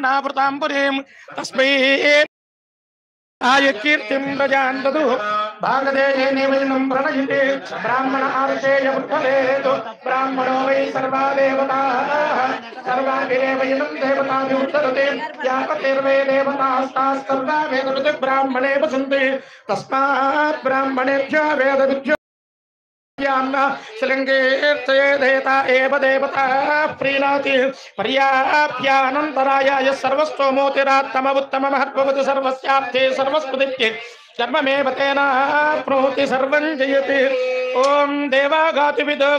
नावृतांबुरीं तस्मै आयकीर्तिं प्रजान्दतु भागदेयेनेवैनं प्रणयिते ब्राह्मण आर्षेय उत्तरेतु ब्राह्मणो वै सर्वा देवताः सर्वाभिरेवैनं देवताभिरुत्तरते यावतिर्वै देवतास्तास्सर्वा वेदविदुः ब्राह्मणे वसन्ति तस्मात् ब्राह्मणेभ्यो वेदविद्यो श्रृंगेता एव देवता प्रीणाति पर्याप्यानन्तराय सर्वस्तोमोतिरात्तम महत्त्ववति सर्वस्यार्थे सर्वस्पदित्ये कर्ममेव तेन प्रोति सर्वं जयति। ओम देवा गातिविदो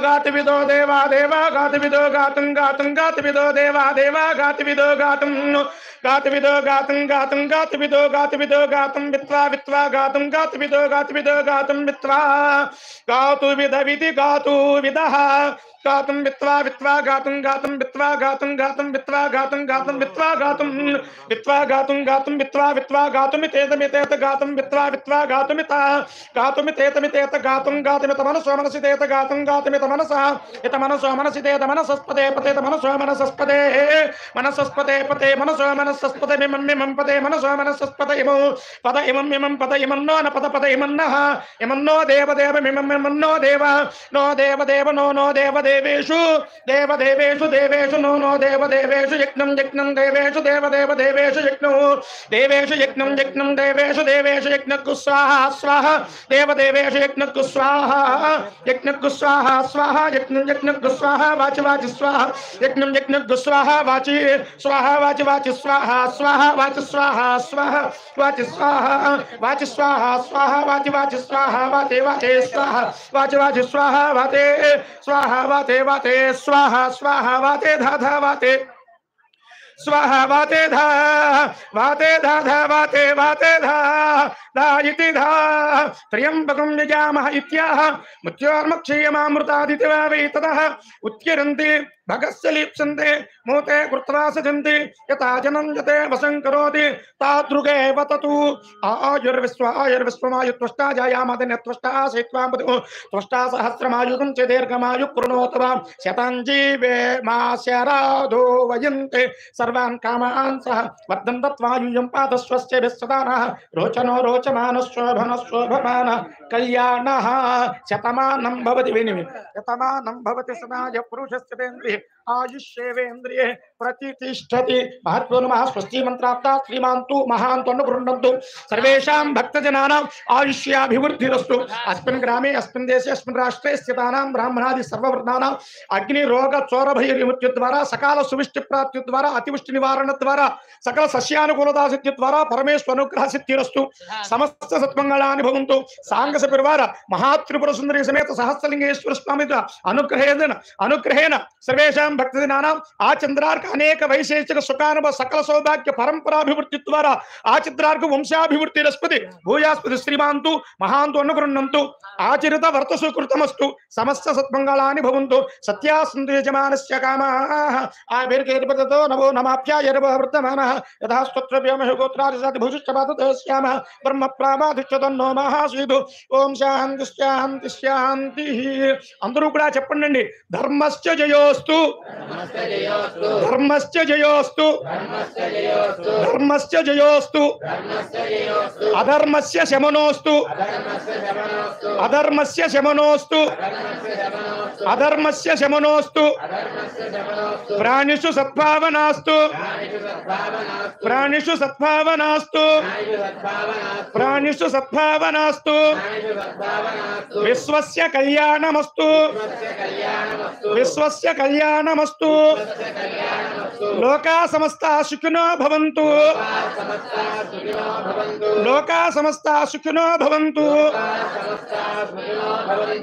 देवा देवा गातिविदो गातुं गातिविदो देवा देवा गातिविदो गातुं गातिविदो गातुं वित्वा गातुं गातिविदो गातुं वित्वा गातु विदविति गातु विदः गातुं वित्वा गातुं वित्वा गातुं वित्वा गातुमितेत गातुं वित्वा गातुमितेत गातुं मनसो मनसितेत गातुं मनसः इत मनसो मनसितेत मनसस्पदे पतेत मनसो मनसस्पदे पते मनसो मनसस्पदे मिमं पदे मनसो मनसस्पदे इमो पद इमं पद इमन्नो न पद इमन्नः इमन्नो देव मिमन्नो देव नो देव नो देवेषु देवेषु नो देवेषु यज्ञं देवेषु देवेषु यज्ञं देवेषु यज्ञं स्वाहा देवेषु यज्ञं स्वाहा यज्ञं स्वाहा वाचि स्वाहा यज्ञं स्वाहा वाचि स्वाहा वाचि स्वाहा वाचि स्वाहा वाचि स्वाहा वाचि स्वाहा वाचे स्वाहा वाचि स्वाहा वाते स्वाहा वाते स्वाहा वाते धा वाते स्वाहा वाते धा धा इति धा त्र्यंबकं यजामः इत्याह मृत्योर्मक्षीयमामृतादिति वा वै ततः उत्किरन्ति भगस्य लीप्सन्ते मोते कृत्वा सजन्ति यथा जनं यते वशं करोति तादृगेव ततु आयुर्विश्वमायुत्वष्टा जायामदिन्यत्वष्टा सहित्वा त्वष्टा सहस्रमायुगं च दीर्घमायुः कृणोत वा शतं जीवेमास्यराधो वयन्ते सर्वान् कामान् सह वर्धन्तत्वायुयं पादस्वस्य विश्वदानः रोचनो रोचमानः कल्याणः शतमानं भवति विनिमि शतमानं भवति सदाय पुरुषस्य आयुष्येवेन्द्रिये प्रतिष्ठति महत्वनुमः स्वस्ति मंत्राप्ता श्रीमान्तु महान्तु अनुगृह्णन्तु सर्वेषां भक्तजनानाम् आयुष्याभिवृद्धिरस्तु अस्मिन् ग्रामे अस्मिन् देशे अस्मिन् राष्ट्रे स्थितानां ब्राह्मणादि सर्ववर्णानाम् अग्निरोग चोरभयविमुक्तिद्वारा सकाल सुविष्टि प्राप्तिद्वारा अतिवृष्टि निवारण द्वारा सकल सस्यानुकूलता सिद्धिद्वारा परमेश्वर अनुग्रह सिद्धिरस्तु समस्त सत्मंगलानि भवन्तु सांगस परिवार महात्रिपुर सुंदरी समेत सहस्रलिंगेश्वर स्वामी अनुग्रहेण सर्वेषां भक्तजनानां आचंद्रार्क अनेक वैशेषिक सुखानुभव सकल सौभाग्य परंपराभिवृद्धि द्वारा आचंद्रार्क वंशाभिवृद्धिरस्पति भूयास्पति श्रीमान्तु महान्तु अनुगृह्णन्तु आचरित वर्त सुकृतमस्तु समस्त सत्मंगलानि भवन्तु सत्यासन्तु यजमानस्य कामाः आभिर्केर्पततो नमो नमाप्याय वर्तमानः यथा स्तोत्रव्योमहि गोत्रादिजाति भूषिष्ठपादस्यामः ब्रह्म प्रामादिच्यतन्नो महासीदु ओम शांति शांति शांति अंदरू కూడా చెప్పండి ధర్మస్య జయోస్తు ధర్మస్య జయోస్తు ధర్మస్య జయోస్తు అధర్మస్య శమనోస్తు అధర్మస్య శమనోస్తు అధర్మస్య శమనోస్తు ప్రాణిషు సద్భావనాస్తు ప్రాణిషు సద్భావనాస్తు ప్రాణిషు సద్భావనాస్తు విశ్వస్య కళ్యాణమస్తు విశ్వస్య కళ్యాణమస్తు లోకా సమస్తా సుఖినో భవంతు లోకా సమస్తా సుఖినో భవంతు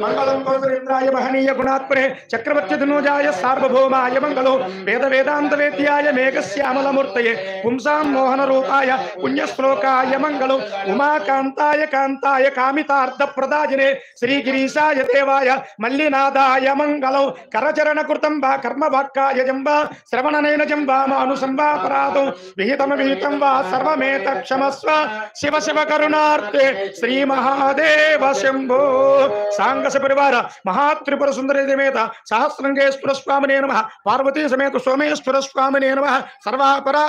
మంగళం గోవింద్రాయ మహనీయ గుణాత్మనే చక్రవర్తి ధనుజాయ సార్వభౌమాయ మంగళం వేద వేదాంత వేద్యాయ మేఘశ్యామలమూర్తయే పుంసాం మోహన రూపాయ పుణ్యశ్లోకాయ మంగళం ఉమాకాంతాయ కాంతాయ కామితార్థ ప్రదాజినే శ్రీగిరీశాయ దేవాయ మల్లినాదాయ మంగళం కరచరణ కృతం వా కర్మ వాక్కాయ జంబా శ్రవణనైన జంబా మానుసంవాపరాధం విహితం వా సర్వమేత క్షమస్వ శివ శివ కరుణార్తే శ్రీ మహాదేవ శంభో సాంగస పరివార మహాత్రిపుర సుందరి సమేత సహస్రంగేశ్వర స్వామినే నమః పార్వతీ సమేత సోమేశ్వర స్వామినే నమః సర్వాపరా